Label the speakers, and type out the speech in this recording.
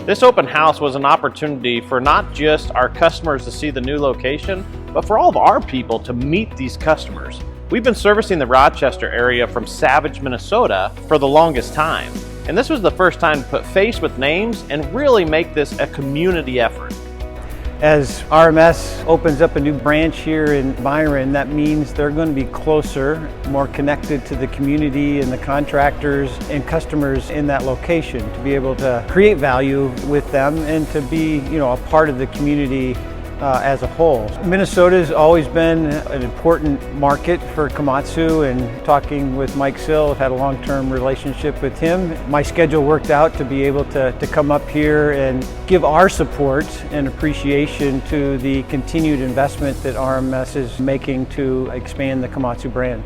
Speaker 1: This open house was an opportunity for not just our customers to see the new location, but for all of our people to meet these customers. We've been servicing the Rochester area from Savage, Minnesota for the longest time, and this was the first time to put face with names and really make this a community effort.
Speaker 2: As RMS opens up a new branch here in Byron, that means they're going to be closer, more connected to the community and the contractors and customers in that location, to be able to create value with them and to be, a part of the community as a whole. Minnesota has always been an important market for Komatsu, and talking with Mike Sill, I've had a long-term relationship with him. My schedule worked out to be able to come up here and give our support and appreciation to the continued investment that RMS is making to expand the Komatsu brand.